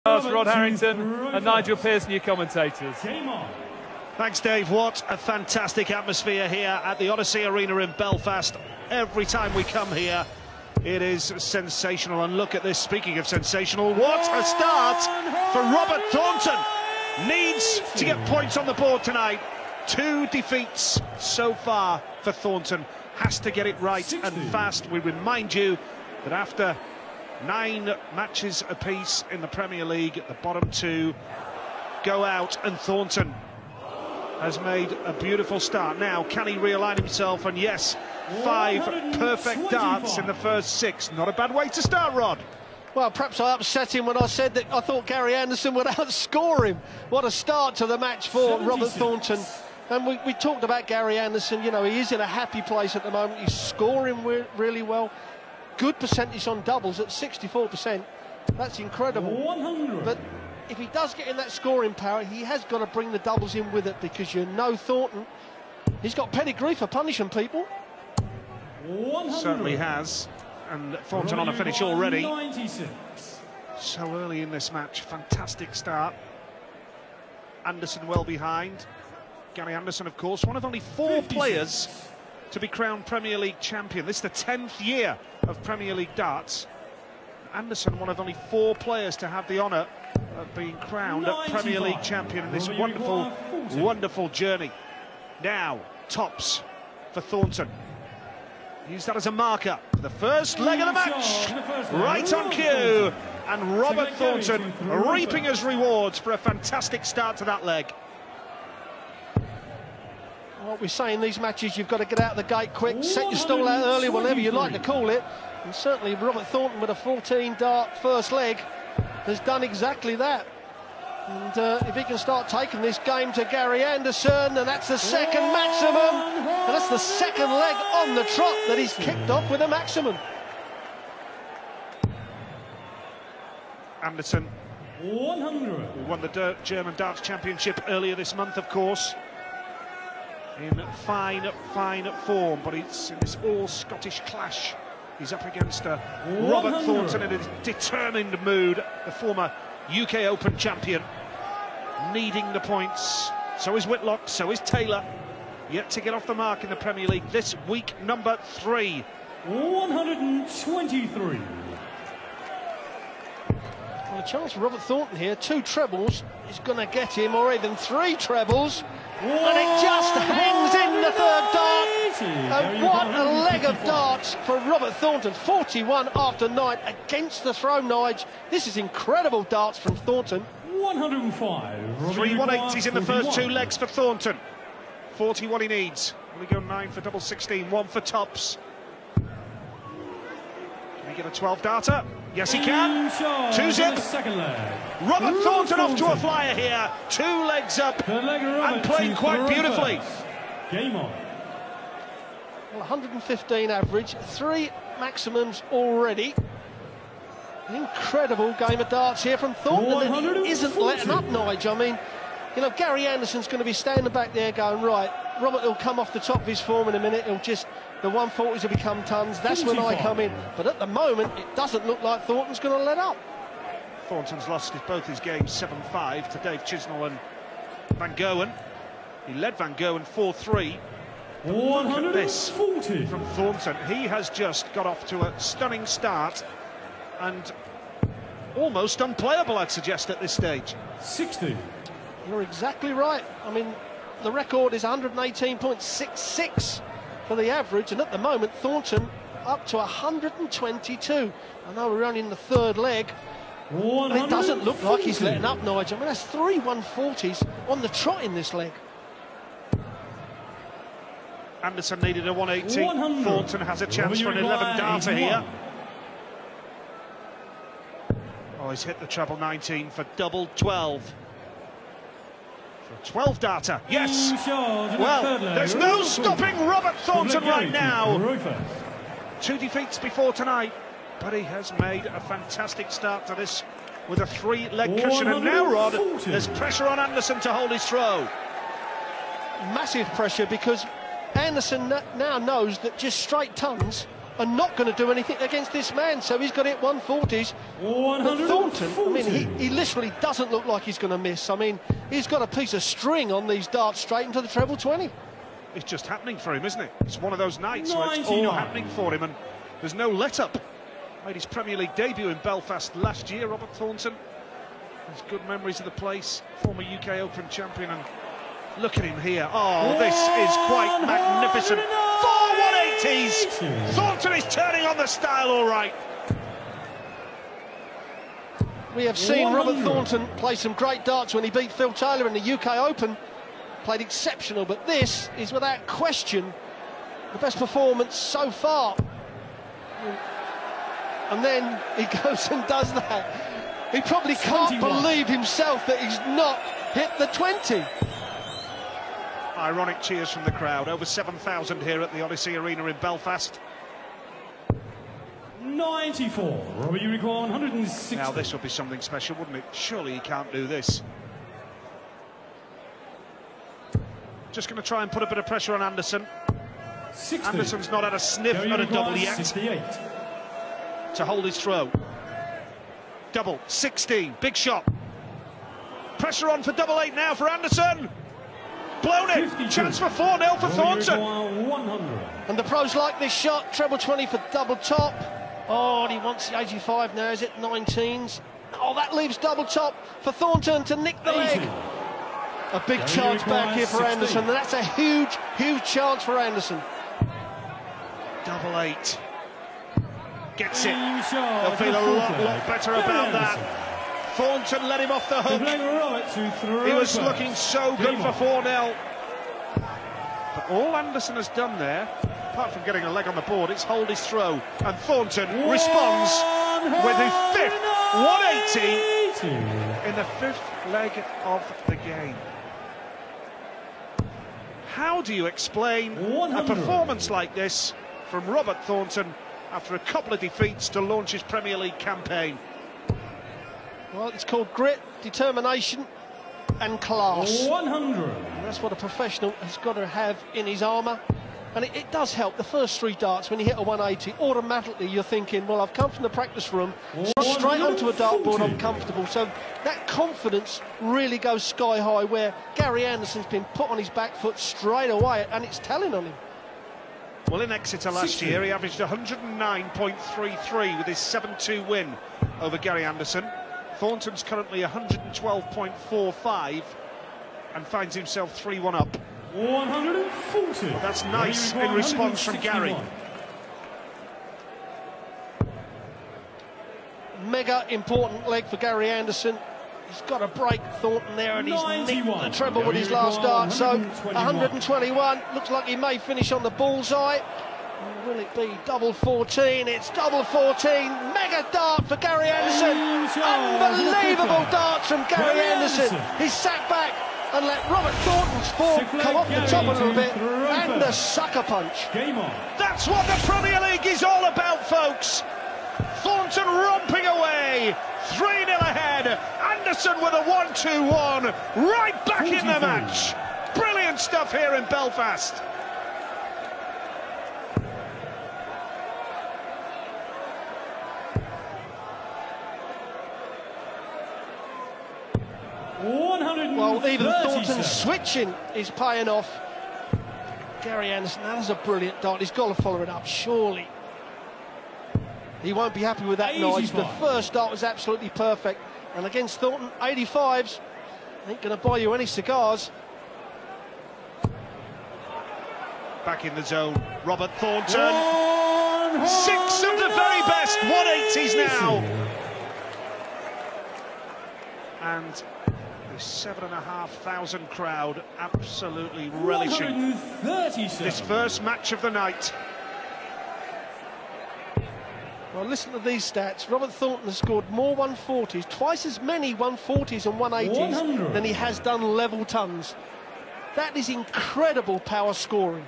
Rod Harrington and Nigel Pearson, your commentators. Thanks, Dave. What a fantastic atmosphere here at the Odyssey Arena in Belfast. Every time we come here, it is sensational. And look at this, speaking of sensational, what a start for Robert Thornton. Needs to get points on the board tonight. 2 defeats so far for Thornton. Has to get it right and fast. We remind you that after 9 matches apiece in the Premier League, the bottom 2 go out, and Thornton has made a beautiful start. Now, can he realign himself? And yes, 5 perfect darts in the first 6. Not a bad way to start, Rod. Well, perhaps I upset him when I said that I thought Gary Anderson would outscore him. What a start to the match for Robert Thornton. And we talked about Gary Anderson. You know, he is in a happy place at the moment. He's scoring really well. Good percentage on doubles at 64%. That's incredible. 100. But if he does get in that scoring power, he has got to bring the doubles in with it, because you know Thornton, he's got pedigree for punishing people. 100. Certainly has. And Thornton on a finish already. 96. So early in this match, fantastic start. Anderson well behind. Gary Anderson, of course, one of only 4 players to be crowned Premier League champion. This is the 10th year of Premier League darts. Anderson, one of only 4 players to have the honour of being crowned a Premier League champion in this wonderful, wonderful journey. Now, tops for Thornton. Use that as a marker for the first leg of the match. Right on cue. And Robert Thornton reaping his rewards for a fantastic start to that leg. What we say in these matches, you've got to get out of the gate quick, set your stall out early, whatever you like to call it. And certainly Robert Thornton, with a 14-dart first leg, has done exactly that. And if he can start taking this game to Gary Anderson, and that's the second maximum, and that's the second leg on the trot that he's kicked off with a maximum. Anderson 100. who won the German Darts Championship earlier this month, of course, in fine form, but it's in this all-Scottish clash. He's up against Robert Thornton in a determined mood, the former UK Open champion, needing the points. So is Whitlock, so is Taylor, yet to get off the mark in the Premier League. This week, number 3. 123. Well, a chance for Robert Thornton here. 2 trebles is going to get him, or even 3 trebles. And it just hangs in the 3rd dart. And what a leg of darts for Robert Thornton. 41 after 9 against the throw, Nige. This is incredible darts from Thornton. 105. 3 180s in the first 2 legs for Thornton. 40 what he needs. Will he go 9 for double 16, 1 for tops? Can he get a 12-darter? Yes, he can. 2-zip. Robert Thornton off to a flyer here. 2 legs up and playing quite beautifully. Game on. Well, 115 average, 3 maximums already. An incredible game of darts here from Thornton, and he isn't letting up, Nige. I mean, you know, Gary Anderson's going to be standing back there going, right, Robert will come off the top of his form in a minute. He'll just, the 140s will become tons. That's when I come in. But at the moment, it doesn't look like Thornton's going to let up. Thornton's lost both his games 7-5 to Dave Chisnell and Van Gerwen. He led Van Gerwen 4-3. Look at this from Thornton. He has just got off to a stunning start and almost unplayable, I'd suggest, at this stage. 60. You're exactly right. I mean, the record is 118.66 for the average, and at the moment Thornton up to 122. I know we're only in the 3rd leg, but it doesn't look like he's letting up, Nigel. I mean, that's 3 140s on the trot in this leg. Anderson needed a 180. Thornton has a chance for an 11-darter here. Oh, he's hit the treble 19 for double 12. For a 12-darter, yes! Well, there's no stopping Robert Thornton right now. 2 defeats before tonight, but he has made a fantastic start to this with a 3-leg cushion. And now, Rod, there's pressure on Anderson to hold his throw. Massive pressure, because Anderson now knows that just straight tons are not going to do anything against this man, so he's got it 140s. But Thornton, I mean, he literally doesn't look like he's going to miss. I mean, he's got a piece of string on these darts straight into the treble 20. It's just happening for him, isn't it? It's one of those nights where it's all happening for him, and there's no let-up. Made his Premier League debut in Belfast last year, Robert Thornton. Has good memories of the place, former UK Open champion, and look at him here. Oh, this is quite magnificent. 4 180s! Thornton is turning on the style all right. We have seen Robert Thornton play some great darts when he beat Phil Taylor in the UK Open. Played exceptional, but this is without question the best performance so far. And then he goes and does that. He probably can't believe himself that he's not hit the 20. Ironic cheers from the crowd. Over 7,000 here at the Odyssey Arena in Belfast. 94. Robbie, you require 160. Now this will be something special, wouldn't it? Surely he can't do this. Just going to try and put a bit of pressure on Anderson. 60. Anderson's not had a sniff at a double yet. 68. To hold his throw. Double, 16, big shot. Pressure on for double 8 now for Anderson. Blown it. 52. Chance for 4-0 for Thornton. 100. And the pros like this shot. Treble 20 for double top. Oh, and he wants the 85 now, is it? 19s. Oh, that leaves double top for Thornton to nick the leg. 80. A big chance back here for 16. Anderson, and that's a huge, huge chance for Anderson. Double 8. Gets it. They'll They'll feel a lot better about that. Thornton let him off the hook. He was looking so good for 4-0. But all Anderson has done there, apart from getting a leg on the board, it's hold his throw. And Thornton responds with his 5th 180 in the 5th leg of the game. How do you explain a performance like this from Robert Thornton after a couple of defeats to launch his Premier League campaign? Well, it's called grit, determination and class. 100. And that's what a professional has got to have in his armour. And it does help. The first 3 darts, when you hit a 180, automatically you're thinking, well, I've come from the practice room, straight onto a dartboard, I'm comfortable. So that confidence really goes sky high, where Gary Anderson's been put on his back foot straight away, and it's telling on him. Well, in Exeter last year, he averaged 109.33 with his 7-2 win over Gary Anderson. Thornton's currently 112.45 and finds himself 3-1 up. 140. That's nice in response from Gary. Mega important leg for Gary Anderson. He's got to break Thornton there, and he's nicked the treble with his last dart. So 121. Looks like he may finish on the bullseye. Will it be double 14? It's double 14. Mega dart for Gary Anderson. Unbelievable darts from Gary Anderson. He sat back and let Robert Thornton's form come off the top a little bit, and the sucker punch. Game on. That's what the Premier League is all about, folks. Thornton romping away, 3-0 ahead. Anderson with a 1-2-1, right back in the match. Brilliant stuff here in Belfast. Well, even Thornton's switching is paying off. Gary Anderson, that is a brilliant dart. He's got to follow it up, surely. He won't be happy with that noise. The first dart was absolutely perfect. And against Thornton, 85s ain't going to buy you any cigars. Back in the zone, Robert Thornton. 6 of the very best 180s now. And the 7,500 crowd absolutely relishing this first match of the night. Well, listen to these stats. Robert Thornton has scored more 140s, twice as many 140s and 180s than he has done level tons. That is incredible power scoring.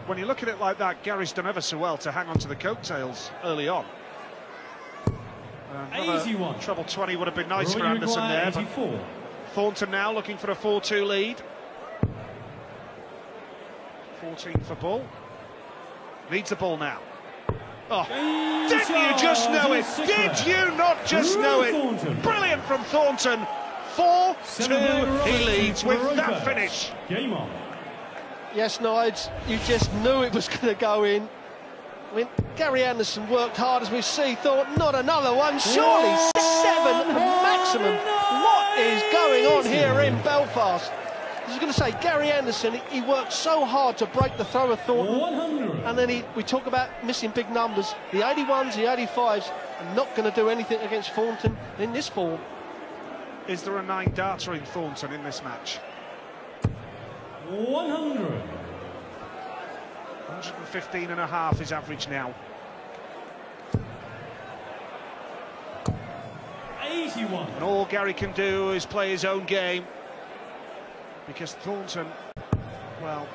When you look at it like that, Gary's done ever so well to hang on to the coattails early on. Another treble 20 would have been nice for Anderson there, but Thornton now looking for a 4-2 lead. 14 for Bull. Needs the ball now. Oh, didn't you just know it? Did you not just know it? Brilliant from Thornton. 4-2, he leads with that finish. Game on. Yes, Nides, you just knew it was going to go in. I mean, Gary Anderson worked hard, as we see. Thought, not another one, surely 7 maximum. What is going on here in Belfast? I was going to say, Gary Anderson, he worked so hard to break the throw of Thornton. 100. And then we talk about missing big numbers. The 81s, the 85s are not going to do anything against Thornton in this form. Is there a 9-darter in Thornton in this match? 100. 115.5 his average now. 81. And all Gary can do is play his own game, because Thornton, well,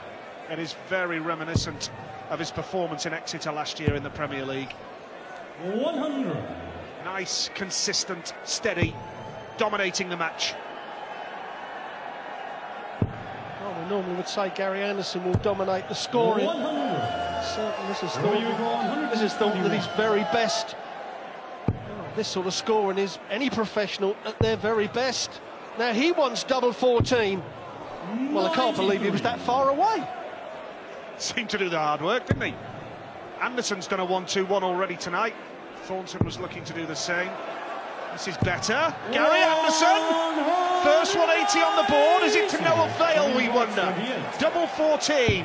it is very reminiscent of his performance in Exeter last year in the Premier League. 100. Nice, consistent, steady, dominating the match. Well, we normally would say Gary Anderson will dominate the scoring. 100. Certainly, this is Thornton at his very best. This sort of scoring is any professional at their very best. Now, he wants double 14. Well, I can't believe he was that far away. Seemed to do the hard work, didn't he? Anderson's done a 1-2-1 already tonight. Thornton was looking to do the same. This is better. Gary Anderson! First 180 on the board. Is it to no avail, we wonder? Double 14.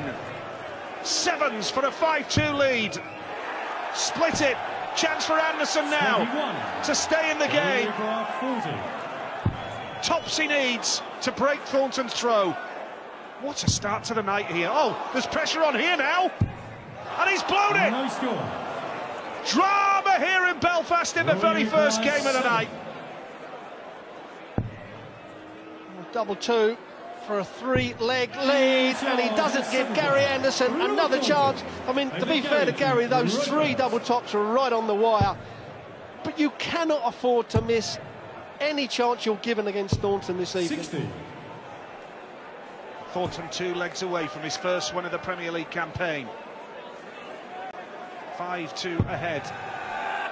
Sevens for a 5-2 lead. Split it. Chance for Anderson now to stay in the game. Tops he needs to break Thornton's throw. What a start to the night here. Oh, there's pressure on here now. And he's blown it. No score. Drama here in Belfast in the very first game of the night. Double 2 for a 3-leg lead, and he doesn't give Gary Anderson another chance. I mean, to be fair to Gary, those 3 double tops are right on the wire. But you cannot afford to miss any chance you're given against Thornton this evening. 60. Thornton 2 legs away from his first win of the Premier League campaign. 5-2 ahead.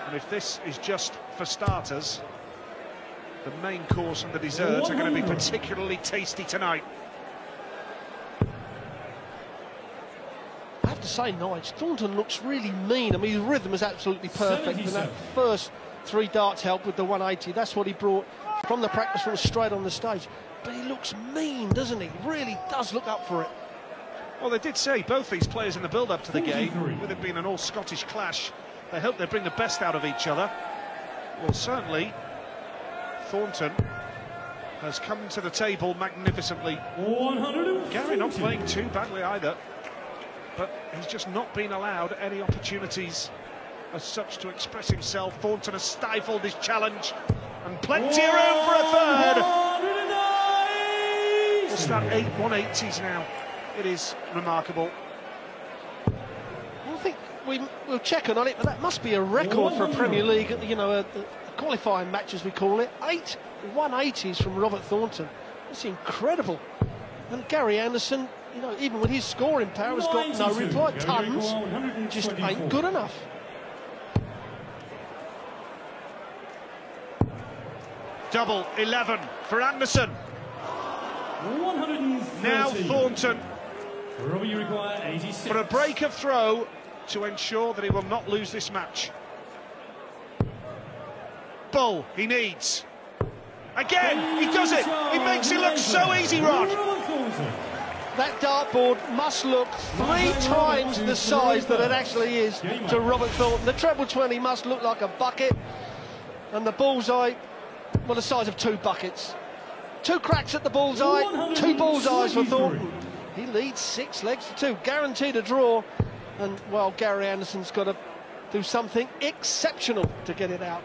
And if this is just for starters, the main course and the desserts are going to be particularly tasty tonight. I have to say, Nigel, Thornton looks really mean. I mean, his rhythm is absolutely perfect. And that first 3 darts helped with the 180. That's what he brought from the practice room straight on the stage. But he looks mean, doesn't he? Really does look up for it. Well, they did say, both these players in the build-up to the game, with it being an all-Scottish clash, they hope they bring the best out of each other. Well, certainly, Thornton has come to the table magnificently. 150. Gary not playing too badly either, but he's just not been allowed any opportunities as such to express himself. Thornton has stifled his challenge, and plenty of room for a third. What's that, 8 180s now? It is remarkable. I think we'll check on it, but that must be a record for a Premier League, you know, a qualifying match as we call it. 8 180s from Robert Thornton. It's incredible. And Gary Anderson, you know, even with his scoring power, has got no reply. Tons just ain't good enough. Double 11 for Anderson. 130. Now Thornton Robbie, you require 86. for a break of throw to ensure that he will not lose this match. Bull, he needs. Again, he does it. He makes it look so easy, Rod. That dartboard must look 3 times the size that it actually is to Robert Thornton. The treble 20 must look like a bucket, and the bullseye, well, the size of 2 buckets. 2 cracks at the bullseye, 2 bullseyes for Thornton. He leads 6 legs to 2, guaranteed a draw, and, well, Gary Anderson's got to do something exceptional to get it out.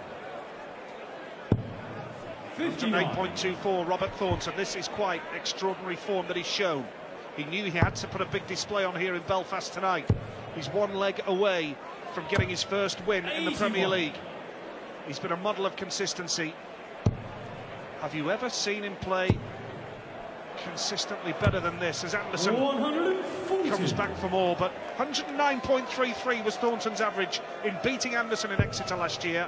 8.24, Robert Thornton. This is quite extraordinary form that he's shown. He knew he had to put a big display on here in Belfast tonight. He's 1 leg away from getting his first win in the Premier League. He's been a model of consistency. Have you ever seen him play consistently better than this as Anderson 140. comes back for more, but 109.33 was Thornton's average in beating Anderson in Exeter last year.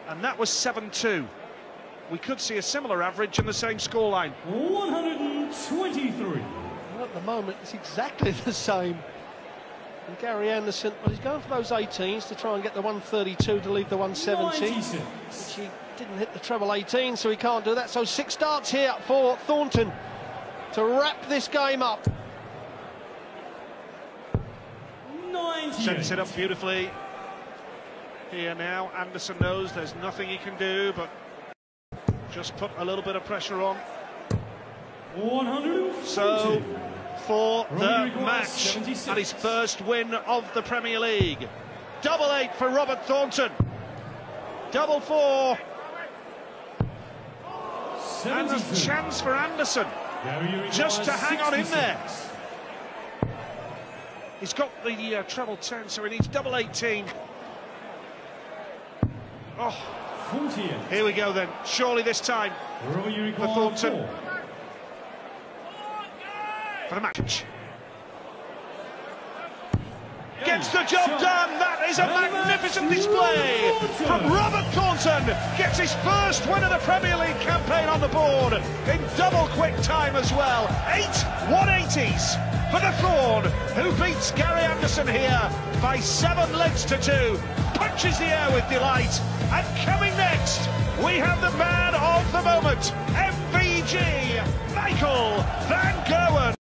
And that was 7-2. We could see a similar average in the same scoreline. 123. Well, at the moment, it's exactly the same. And Gary Anderson, well, he's going for those 18s to try and get the 132 to leave the 170. 96. Which he didn't hit the treble 18, so he can't do that. So 6 starts here for Thornton to wrap this game up. 98. Sets it up beautifully. Here now, Anderson knows there's nothing he can do, but just put a little bit of pressure on. 140. So, for the Rodriguez, match 76. and his first win of the Premier League. Double 8 for Robert Thornton. Double 4. And 72. there's a chance for Anderson Gary just to hang on in 66. there. He's got the treble 10, so he needs double 18. Oh, 48. here we go then. Surely this time for Thornton. For the match. Gets the job done. That is a magnificent display from Robert Thornton. Gets his first win of the Premier League campaign on the board in double quick time as well. 8 180s for the Thorn, who beats Gary Anderson here by 7 legs to 2. Punches the air with delight. And coming next, we have the man of the moment, MVG, Michael van Gerwen.